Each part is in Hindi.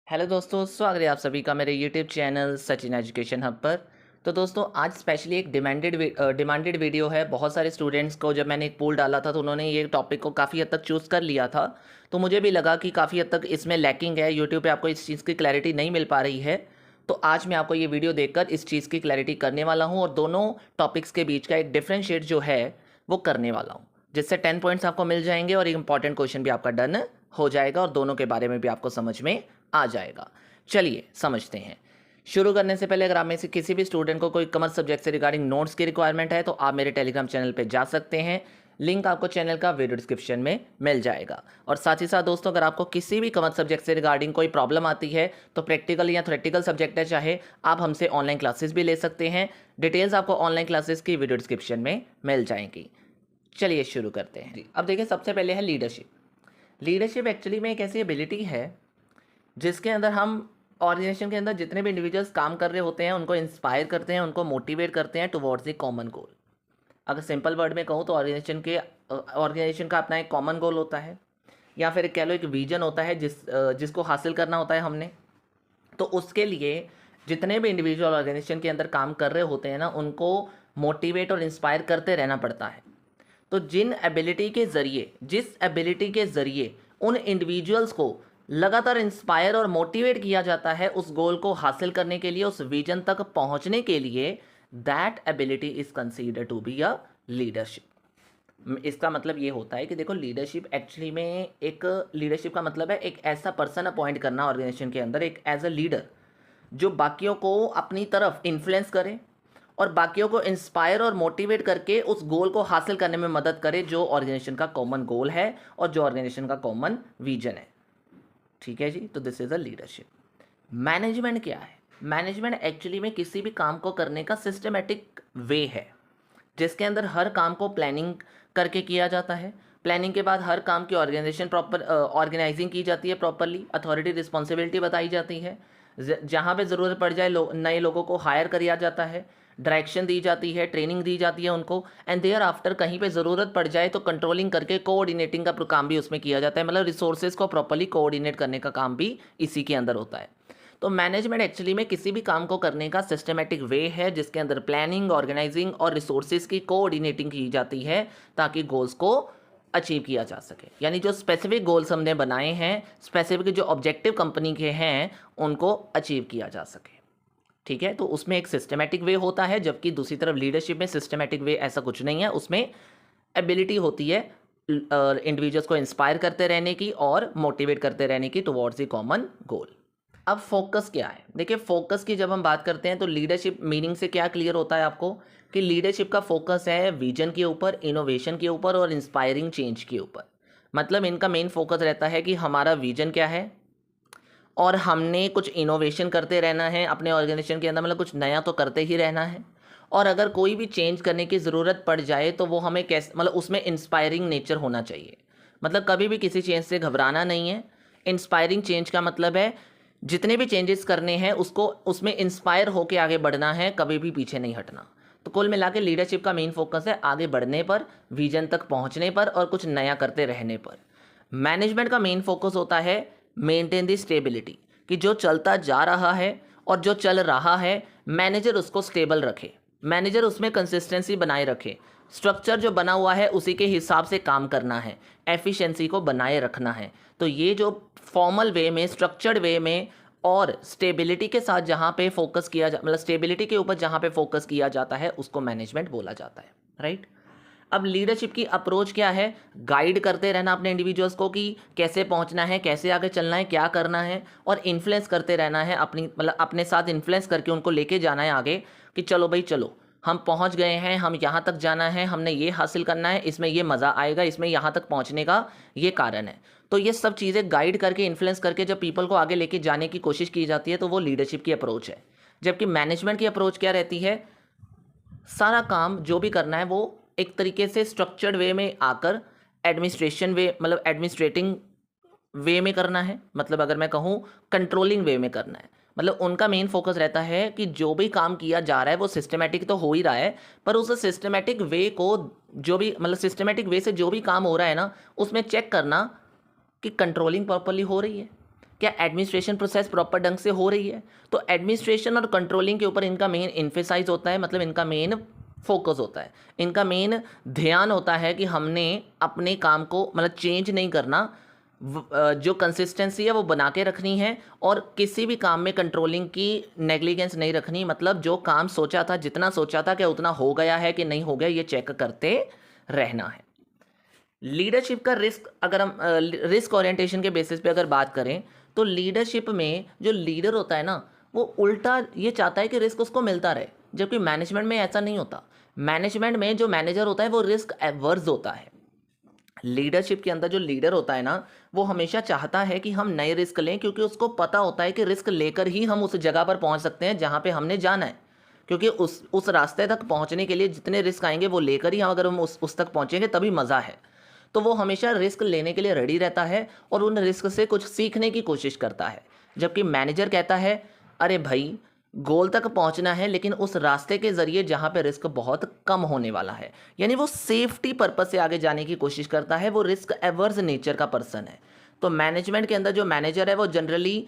हेलो दोस्तों, स्वागत है आप सभी का मेरे YouTube channel Sachin education hub पर। तो दोस्तों आज स्पेशली एक डिमांडेड वीडियो है। बहुत सारे स्टूडेंट्स को जब मैंने एक पोल डाला था तो उन्होंने ये टॉपिक को काफ़ी हद तक चूज़ कर लिया था। तो मुझे भी लगा कि काफ़ी हद तक इसमें लैकिंग है, यूट्यूब पे आपको इस चीज़ की क्लैरिटी नहीं मिल पा रही है। तो आज मैं आपको ये वीडियो देखकर इस चीज़ की क्लैरिटी करने वाला हूँ और दोनों टॉपिक्स के बीच का एक डिफरेंशिएट जो है वो करने वाला हूँ, जिससे 10 पॉइंट्स आपको मिल जाएंगे और एक इंपॉर्टेंट क्वेश्चन भी आपका डन हो जाएगा और दोनों के बारे में भी आपको समझ में आ जाएगा। चलिए समझते हैं। शुरू करने से पहले अगर आप में से किसी भी स्टूडेंट को कोई कॉमर्स सब्जेक्ट से रिगार्डिंग नोट्स की रिक्वायरमेंट है तो आप मेरे टेलीग्राम चैनल पे जा सकते हैं। लिंक आपको चैनल का वीडियो डिस्क्रिप्शन में मिल जाएगा। और साथ ही साथ दोस्तों, अगर आपको किसी भी कॉमर्स सब्जेक्ट से रिगार्डिंग कोई प्रॉब्लम आती है तो प्रैक्टिकल या थ्योरेटिकल सब्जेक्ट है चाहे, आप हमसे ऑनलाइन क्लासेस भी ले सकते हैं। डिटेल्स आपको ऑनलाइन क्लासेस की वीडियो डिस्क्रिप्शन में मिल जाएंगी। चलिए शुरू करते हैं। अब देखिए, सबसे पहले है लीडरशिप। लीडरशिप एक्चुअली में एक ऐसी एबिलिटी है जिसके अंदर हम ऑर्गेनाइजेशन के अंदर जितने भी इंडिविजुअल्स काम कर रहे होते हैं उनको इंस्पायर करते हैं, उनको मोटिवेट करते हैं टुवर्ड्स द कॉमन गोल। अगर सिंपल वर्ड में कहूँ तो ऑर्गेनाइजेशन का अपना एक कॉमन गोल होता है, या फिर कह लो एक विजन होता है जिसको हासिल करना होता है हमने। तो उसके लिए जितने भी इंडिविजुअल ऑर्गेनाइजेशन के अंदर काम कर रहे होते हैं ना, उनको मोटिवेट और इंस्पायर करते रहना पड़ता है। तो जिस एबिलिटी के ज़रिए उन इंडिविजुअल्स को लगातार इंस्पायर और मोटिवेट किया जाता है उस गोल को हासिल करने के लिए, उस विजन तक पहुंचने के लिए, that ability is consider to be a leadership. इसका मतलब ये होता है कि देखो, लीडरशिप का मतलब है एक ऐसा पर्सन अपॉइंट करना ऑर्गेनाइजेशन के अंदर, एक एज अ लीडर जो बाकियों को अपनी तरफ इन्फ्लुएंस करे और बाकियों को इंस्पायर और मोटिवेट करके उस गोल को हासिल करने में मदद करे जो ऑर्गेनाइजेशन का कॉमन गोल है और जो ऑर्गेनाइजेशन का कॉमन विजन है। ठीक है जी, तो this is a leadership. Management क्या है? मैनेजमेंट एक्चुअली में किसी भी काम को करने का सिस्टमेटिक वे है जिसके अंदर हर काम को प्लानिंग करके किया जाता है। प्लानिंग के बाद हर काम की ऑर्गेनाइजिंग की जाती है प्रॉपरली, अथॉरिटी रिस्पॉन्सिबिलिटी बताई जाती है, जहाँ पे ज़रूरत पड़ जाए नए लोगों को हायर किया जाता है, डायरेक्शन दी जाती है, ट्रेनिंग दी जाती है उनको, एंड देयर आफ्टर कहीं पे ज़रूरत पड़ जाए तो कंट्रोलिंग करके कोऑर्डिनेटिंग का काम भी उसमें किया जाता है। मतलब रिसोर्सेज को प्रॉपरली कोऑर्डिनेट करने का काम भी इसी के अंदर होता है। तो मैनेजमेंट एक्चुअली में किसी भी काम को करने का सिस्टमेटिक वे है जिसके अंदर प्लानिंग, ऑर्गेनाइजिंग और रिसोर्सेज की कोऑर्डिनेटिंग की जाती है ताकि गोल्स को अचीव किया जा सके। यानी जो स्पेसिफिक गोल्स हमने बनाए हैं, स्पेसिफिक जो ऑब्जेक्टिव कंपनी के हैं, उनको अचीव किया जा सके। ठीक है, तो उसमें एक सिस्टमेटिक वे होता है, जबकि दूसरी तरफ लीडरशिप में सिस्टमेटिक वे ऐसा कुछ नहीं है। उसमें एबिलिटी होती है इंडिविजुअल्स को इंस्पायर करते रहने की और मोटिवेट करते रहने की टुवर्ड्स द कॉमन गोल। अब फोकस क्या है? देखिए, फोकस की जब हम बात करते हैं तो लीडरशिप मीनिंग से क्या क्लियर होता है आपको कि लीडरशिप का फोकस है विजन के ऊपर, इनोवेशन के ऊपर और इंस्पायरिंग चेंज के ऊपर। मतलब इनका मेन फोकस रहता है कि हमारा विजन क्या है और हमने कुछ इनोवेशन करते रहना है अपने ऑर्गेनाइजेशन के अंदर, मतलब कुछ नया तो करते ही रहना है। और अगर कोई भी चेंज करने की ज़रूरत पड़ जाए तो वो हमें कैसे, मतलब उसमें इंस्पायरिंग नेचर होना चाहिए। मतलब कभी भी किसी चेंज से घबराना नहीं है। इंस्पायरिंग चेंज का मतलब है जितने भी चेंजेस करने हैं उसको उसमें इंस्पायर होकर आगे बढ़ना है, कभी भी पीछे नहीं हटना। तो कुल मिला के लीडरशिप का मेन फोकस है आगे बढ़ने पर, विजन तक पहुंचने पर और कुछ नया करते रहने पर। मैनेजमेंट का मेन फोकस होता है मेंटेन द स्टेबिलिटी, कि जो चलता जा रहा है और जो चल रहा है मैनेजर उसको स्टेबल रखे, मैनेजर उसमें कंसिस्टेंसी बनाए रखे, स्ट्रक्चर जो बना हुआ है उसी के हिसाब से काम करना है, एफिशिएंसी को बनाए रखना है। तो ये जो फॉर्मल वे में, स्ट्रक्चर्ड वे में और स्टेबिलिटी के साथ जहाँ पे फोकस किया मतलब स्टेबिलिटी के ऊपर जहाँ पे फोकस किया जाता है उसको मैनेजमेंट बोला जाता है, राइट। अब लीडरशिप की अप्रोच क्या है? गाइड करते रहना अपने इंडिविजुअल्स को कि कैसे पहुंचना है, कैसे आगे चलना है, क्या करना है, और इन्फ्लुएंस करते रहना है अपने साथ इन्फ्लुएंस करके उनको लेके जाना है आगे कि चलो भाई चलो, हम पहुंच गए हैं, हम यहाँ तक जाना है, हमने ये हासिल करना है, इसमें ये मज़ा आएगा, इसमें यहाँ तक पहुँचने का ये कारण है। तो ये सब चीज़ें गाइड करके, इन्फ्लुएंस करके जब पीपल को आगे लेके जाने की कोशिश की जाती है तो वो लीडरशिप की अप्रोच है। जबकि मैनेजमेंट की अप्रोच क्या रहती है? सारा काम जो भी करना है वो एक तरीके से स्ट्रक्चर्ड वे में आकर एडमिनिस्ट्रेटिंग वे में करना है। मतलब अगर मैं कहूँ कंट्रोलिंग वे में करना है। मतलब उनका मेन फोकस रहता है कि जो भी काम किया जा रहा है वो सिस्टमेटिक तो हो ही रहा है, पर उस सिस्टमेटिक वे को सिस्टमेटिक वे से जो भी काम हो रहा है ना, उसमें चेक करना कि कंट्रोलिंग प्रॉपरली हो रही है, क्या एडमिनिस्ट्रेशन प्रोसेस प्रॉपर ढंग से हो रही है? तो एडमिनिस्ट्रेशन और कंट्रोलिंग के ऊपर इनका मेन इन्फेसाइज होता है, मतलब इनका मेन फोकस होता है, इनका मेन ध्यान होता है कि हमने अपने काम को मतलब चेंज नहीं करना, जो कंसिस्टेंसी है वो बना के रखनी है, और किसी भी काम में कंट्रोलिंग की नेग्लिजेंस नहीं रखनी, मतलब जो काम सोचा था, जितना सोचा था, क्या उतना हो गया है कि नहीं हो गया, ये चेक करते रहना है। लीडरशिप का रिस्क, अगर हम रिस्क ओरिएंटेशन के बेसिस पे अगर बात करें, तो लीडरशिप में जो लीडर होता है ना, वो उल्टा ये चाहता है कि रिस्क उसको मिलता रहे, जबकि मैनेजमेंट में ऐसा नहीं होता। मैनेजमेंट में जो मैनेजर होता है वो रिस्क एवर्स होता है। लीडरशिप के अंदर जो लीडर होता है ना, वो हमेशा चाहता है कि हम नए रिस्क लें, क्योंकि उसको पता होता है कि रिस्क लेकर ही हम उस जगह पर पहुंच सकते हैं जहां पे हमने जाना है, क्योंकि उस रास्ते तक पहुंचने के लिए जितने रिस्क आएंगे वो लेकर ही हम, अगर हम उस तक पहुंचेंगे तभी मज़ा है। तो वो हमेशा रिस्क लेने के लिए रेडी रहता है और उन रिस्क से कुछ सीखने की कोशिश करता है। जबकि मैनेजर कहता है, अरे भाई गोल तक पहुंचना है, लेकिन उस रास्ते के ज़रिए जहां पे रिस्क बहुत कम होने वाला है, यानी वो सेफ्टी पर्पज से आगे जाने की कोशिश करता है, वो रिस्क एवर्स नेचर का पर्सन है। तो मैनेजमेंट के अंदर जो मैनेजर है वो जनरली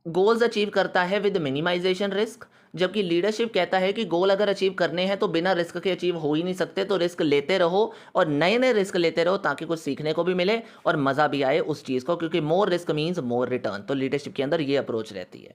गोल्स अचीव करता है विद मिनिमाइजेशन रिस्क, जबकि लीडरशिप कहता है कि गोल अगर अचीव करने हैं तो बिना रिस्क के अचीव हो ही नहीं सकते, तो रिस्क लेते रहो और नए नए रिस्क लेते रहो, ताकि कुछ सीखने को भी मिले और मज़ा भी आए उस चीज़ को, क्योंकि more risk means more return. तो लीडरशिप के अंदर ये अप्रोच रहती है।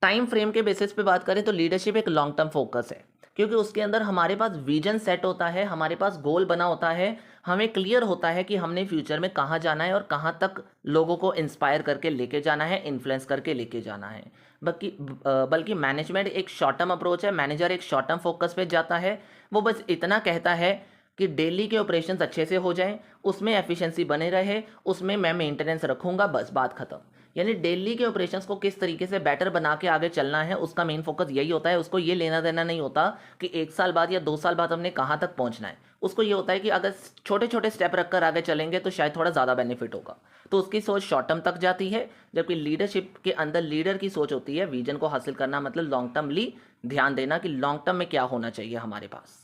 टाइम फ्रेम के बेसिस पे बात करें तो लीडरशिप एक लॉन्ग टर्म फोकस है, क्योंकि उसके अंदर हमारे पास विजन सेट होता है, हमारे पास गोल बना होता है, हमें क्लियर होता है कि हमने फ्यूचर में कहाँ जाना है और कहाँ तक लोगों को इंस्पायर करके लेके जाना है, इन्फ्लुएंस करके लेके जाना है। बल्कि मैनेजमेंट एक शॉर्ट टर्म अप्रोच है, मैनेजर एक शॉर्ट टर्म फोकस पे जाता है। वो बस इतना कहता है कि डेली के ऑपरेशंस अच्छे से हो जाएं, उसमें एफिशिएंसी बने रहे, उसमें मैं मेंटेनेंस रखूँगा, बस बात खत्म। यानी डेली के ऑपरेशंस को किस तरीके से बेटर बना के आगे चलना है, उसका मेन फोकस यही होता है। उसको ये लेना देना नहीं होता कि 1 साल बाद या 2 साल बाद हमने कहाँ तक पहुँचना है। उसको ये होता है कि अगर छोटे छोटे स्टेप रखकर आगे चलेंगे तो शायद थोड़ा ज़्यादा बेनिफिट होगा। तो उसकी सोच शॉर्ट टर्म तक जाती है, जबकि लीडरशिप के अंदर लीडर की सोच होती है विजन को हासिल करना, मतलब लॉन्ग टर्मली ध्यान देना कि लॉन्ग टर्म में क्या होना चाहिए हमारे पास।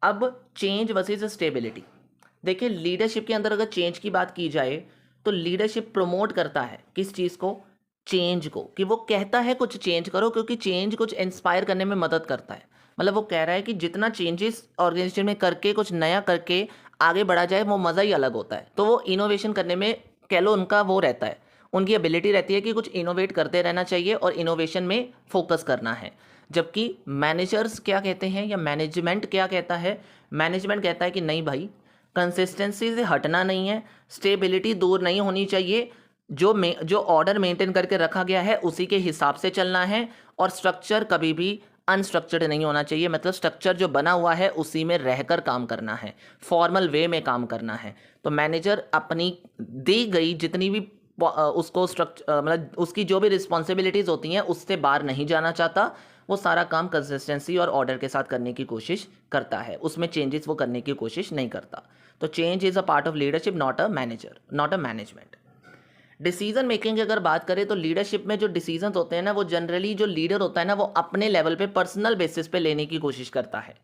अब चेंज वर्सेस स्टेबिलिटी। देखिए, लीडरशिप के अंदर अगर चेंज की बात की जाए तो लीडरशिप प्रमोट करता है किस चीज़ को, चेंज को, कि वो कहता है कुछ चेंज करो, क्योंकि चेंज कुछ इंस्पायर करने में मदद करता है। मतलब वो कह रहा है कि जितना चेंजेस ऑर्गेनाइजेशन में करके कुछ नया करके आगे बढ़ा जाए वो मज़ा ही अलग होता है। तो वो इनोवेशन करने में कह लो उनका वो रहता है, उनकी एबिलिटी रहती है कि कुछ इनोवेट करते रहना चाहिए और इनोवेशन में फोकस करना है। जबकि मैनेजर्स क्या कहते हैं या मैनेजमेंट क्या कहता है, मैनेजमेंट कहता है कि नहीं भाई, कंसिस्टेंसी से हटना नहीं है, स्टेबिलिटी दूर नहीं होनी चाहिए, जो ऑर्डर मेंटेन करके रखा गया है उसी के हिसाब से चलना है, और स्ट्रक्चर कभी भी अनस्ट्रक्चर्ड नहीं होना चाहिए। मतलब स्ट्रक्चर जो बना हुआ है उसी में रहकर काम करना है, फॉर्मल वे में काम करना है। तो मैनेजर अपनी दी गई जितनी भी उसको स्ट्रक्चर मतलब उसकी जो भी रिस्पॉन्सिबिलिटीज़ होती हैं उससे बाहर नहीं जाना चाहता। वो सारा काम कंसिस्टेंसी और ऑर्डर के साथ करने की कोशिश करता है, उसमें चेंजेस वो करने की कोशिश नहीं करता। तो change is a part of leadership, not a manager, not a management. Decision making की अगर बात करें तो लीडरशिप में जो डिसीजन होते हैं ना, वो जनरली जो लीडर होता है ना, वो अपने लेवल पे पर्सनल बेसिस पे लेने की कोशिश करता है।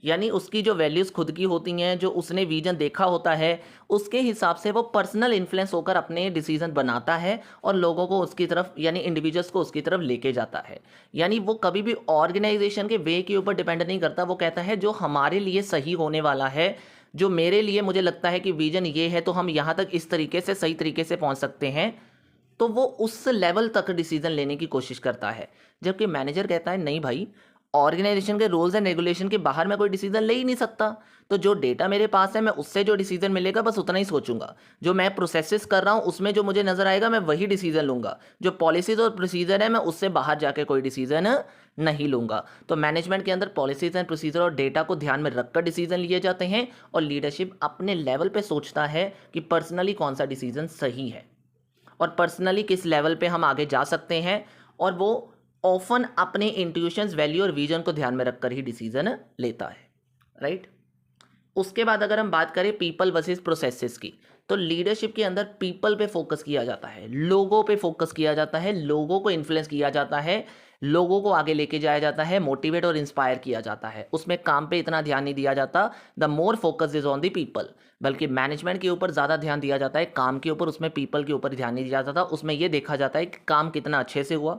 यानी उसकी जो वैल्यूज़ खुद की होती हैं, जो उसने विजन देखा होता है, उसके हिसाब से वो पर्सनल इन्फ्लुएंस होकर अपने डिसीजन बनाता है और लोगों को उसकी तरफ यानी इंडिविजुअल्स को उसकी तरफ लेके जाता है। यानी वो कभी भी ऑर्गेनाइजेशन के वे के ऊपर डिपेंड नहीं करता। वो कहता है जो हमारे लिए सही होने वाला है, जो मेरे लिए मुझे लगता है कि विजन ये है तो हम यहाँ तक इस तरीके से सही तरीके से पहुँच सकते हैं, तो वो उस लेवल तक डिसीजन लेने की कोशिश करता है। जबकि मैनेजर कहता है नहीं भाई, ऑर्गेनाइजेशन के रूल्स एंड रेगुलेशन के बाहर मैं कोई डिसीजन ले ही नहीं सकता। तो जो डेटा मेरे पास है मैं उससे जो डिसीजन मिलेगा बस उतना ही सोचूंगा। जो मैं प्रोसेसेस कर रहा हूँ उसमें जो मुझे नजर आएगा मैं वही डिसीजन लूंगा। जो पॉलिसीज और प्रोसीजर है मैं उससे बाहर जाके कोई डिसीजन नहीं लूंगा। तो मैनेजमेंट के अंदर पॉलिसीज एंड प्रोसीजर और डेटा को ध्यान में रखकर डिसीजन लिए जाते हैं, और लीडरशिप अपने लेवल पे सोचता है कि पर्सनली कौन सा डिसीजन सही है और पर्सनली किस लेवल पे हम आगे जा सकते हैं, और वो ऑफन अपने इंट्यूशंस, वैल्यू और विजन को ध्यान में रखकर ही डिसीजन लेता है, राइट। उसके बाद अगर हम बात करें पीपल वर्सेस प्रोसेसेस की, तो लीडरशिप के अंदर पीपल पे फोकस किया जाता है, लोगों पे फोकस किया जाता है, लोगों को इन्फ्लुएंस किया जाता है, लोगों को आगे लेके जाया जाता है, मोटिवेट और इंस्पायर किया जाता है। उसमें काम पे इतना ध्यान नहीं दिया जाता, the more focus is on the people, बल्कि मैनेजमेंट के ऊपर ज़्यादा ध्यान दिया जाता है, काम के ऊपर, उसमें पीपल के ऊपर ध्यान नहीं दिया जाता। उसमें यह देखा जाता है कि काम कितना अच्छे से हुआ,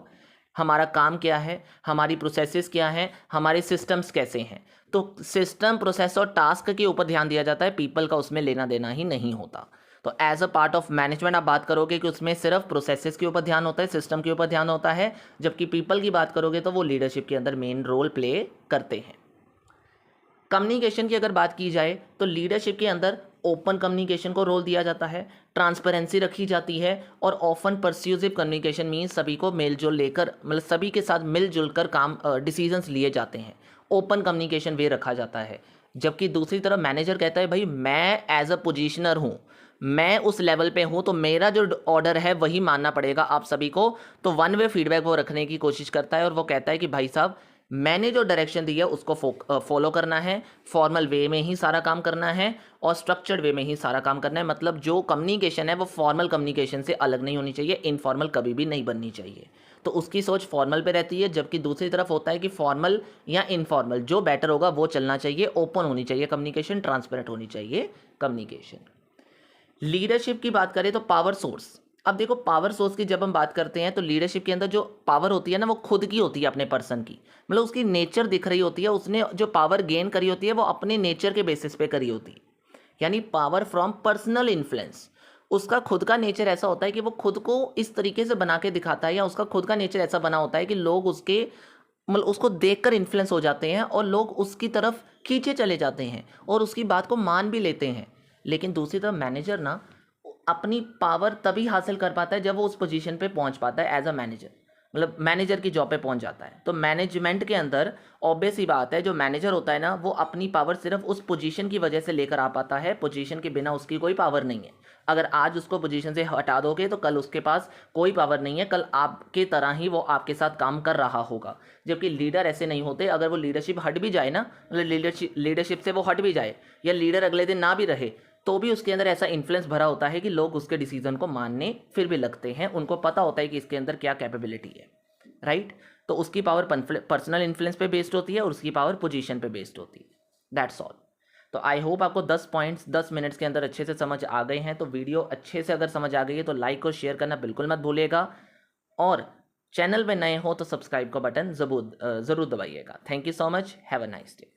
हमारा काम क्या है, हमारी प्रोसेसेस क्या हैं, हमारे सिस्टम्स कैसे हैं। तो सिस्टम, प्रोसेस और टास्क के ऊपर ध्यान दिया जाता है, पीपल का उसमें लेना देना ही नहीं होता। तो as a part of management आप बात करोगे कि उसमें सिर्फ प्रोसेसेस के ऊपर ध्यान होता है, सिस्टम के ऊपर ध्यान होता है, जबकि पीपल की बात करोगे तो वो लीडरशिप के अंदर मेन रोल प्ले करते हैं। कम्युनिकेशन की अगर बात की जाए तो लीडरशिप के अंदर ओपन कम्युनिकेशन को रोल दिया जाता है, ट्रांसपेरेंसी रखी जाती है, और ऑफन परस्यूसिव कम्युनिकेशन मीन्स सभी को मेलजोल लेकर, मतलब सभी के साथ मिलजुल कर काम डिसीजंस लिए जाते हैं, ओपन कम्युनिकेशन वे रखा जाता है। जबकि दूसरी तरफ मैनेजर कहता है भाई मैं एज अ पोजीशनर हूँ, मैं उस लेवल पे हूँ, तो मेरा जो ऑर्डर है वही मानना पड़ेगा आप सभी को। तो वन वे फीडबैक वो रखने की कोशिश करता है, और वो कहता है कि भाई साहब मैंने जो डायरेक्शन दी है उसको फॉलो करना है, फॉर्मल वे में ही सारा काम करना है, और स्ट्रक्चर्ड वे में ही सारा काम करना है। मतलब जो कम्युनिकेशन है वो फॉर्मल कम्युनिकेशन से अलग नहीं होनी चाहिए, इनफॉर्मल कभी भी नहीं बननी चाहिए। तो उसकी सोच फॉर्मल पे रहती है, जबकि दूसरी तरफ होता है कि फॉर्मल या इनफॉर्मल जो बेटर होगा वो चलना चाहिए, ओपन होनी चाहिए कम्युनिकेशन, ट्रांसपेरेंट होनी चाहिए कम्युनिकेशन। लीडरशिप की बात करें तो पावर सोर्स। अब देखो पावर सोर्स की जब हम बात करते हैं तो लीडरशिप के अंदर जो पावर होती है ना वो खुद की होती है, अपने पर्सन की, मतलब उसकी नेचर दिख रही होती है, उसने जो पावर गेन करी होती है वो अपने नेचर के बेसिस पे करी होती है, यानी पावर फ्रॉम पर्सनल इन्फ्लुएंस। उसका खुद का नेचर ऐसा होता है कि वो खुद को इस तरीके से बना के दिखाता है, या उसका खुद का नेचर ऐसा बना होता है कि लोग उसके, मतलब उसको देखकर इन्फ्लुएंस हो जाते हैं, और लोग उसकी तरफ खींचे चले जाते हैं और उसकी बात को मान भी लेते हैं। लेकिन दूसरी तरफ मैनेजर ना अपनी पावर तभी हासिल कर पाता है जब वो उस पोजीशन पे पहुंच पाता है एज अ मैनेजर, मतलब मैनेजर की जॉब पे पहुंच जाता है। तो मैनेजमेंट के अंदर ऑब्वियस ही बात है, जो मैनेजर होता है ना वो अपनी पावर सिर्फ उस पोजीशन की वजह से लेकर आ पाता है, पोजीशन के बिना उसकी कोई पावर नहीं है। अगर आज उसको पोजीशन से हटा दोगे तो कल उसके पास कोई पावर नहीं है, कल आपके तरह ही वो आपके साथ काम कर रहा होगा। जबकि लीडर ऐसे नहीं होते, अगर वो लीडरशिप हट भी जाए ना, मतलब लीडरशिप से वो हट भी जाए, या लीडर अगले दिन ना भी रहे, तो भी उसके अंदर ऐसा इन्फ्लुएंस भरा होता है कि लोग उसके डिसीजन को मानने फिर भी लगते हैं, उनको पता होता है कि इसके अंदर क्या कैपेबिलिटी है, राइट। तो उसकी पावर पर्सनल इन्फ्लुएंस पे बेस्ड होती है और उसकी पावर पोजीशन पे बेस्ड होती है। That's all. तो आई होप आपको 10 पॉइंट्स 10 मिनट्स के अंदर अच्छे से समझ आ गए हैं। तो वीडियो अच्छे से अगर समझ आ गई है तो लाइक और शेयर करना बिल्कुल मत भूलिएगा, और चैनल में नए हो तो सब्सक्राइब का बटन ज़रूर दबाइएगा। Thank you so much, have a nice day.